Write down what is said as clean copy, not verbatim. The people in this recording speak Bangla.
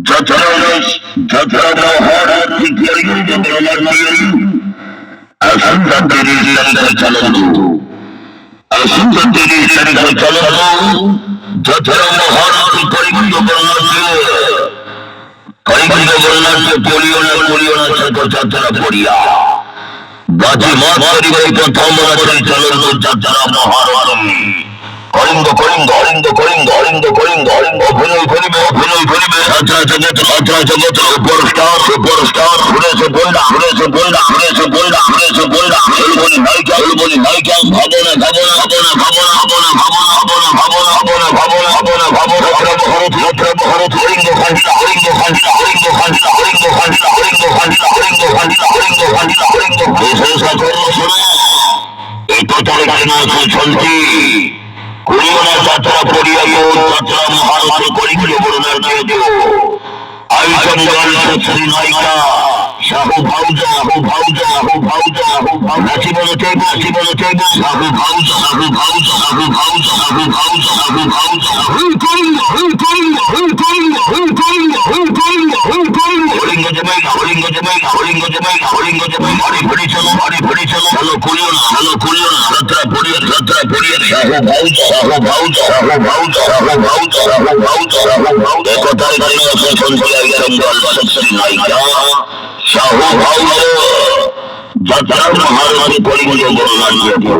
যাত্রা মহারাজ আসুন 30 তারিখে চলন্ত আসুন 30 তারিখে চলন্ত যাত্রা মহারাজ করিগঞ্জ বলনাথ পড়িও না যাত্রা পড়িয়া গাছি মাছ করিবার প্রথম রাত্রি চলন্ত যাত্রা মহারাজ কলিঙ্গ অভিনয় করিবে যাত্রা জগৎ সুপারস্টার ঘুরেছে বলডা বলি নায়িকা ভাবনা কলিঙ্গ চলতি করিওনা যাত্রা পড়িয়াইও যাত্রা মহারাজ করিল বরুণার দিও আইসন গান শ্রী নায়িকা শাহু ভাউজা নাচি বলে চাইব শাহু ভাউজা হরিঙ্গ জমাই বাড়ি ফিরে চলো হ্যালো করিও না যাত্রা পড়িয়া শাহু ভাউজা একতার গানে সঞ্চয় শ্রী নায়িকা শাহু ভাউজা যাত্রা মহারাজ করিল বরুণার দিও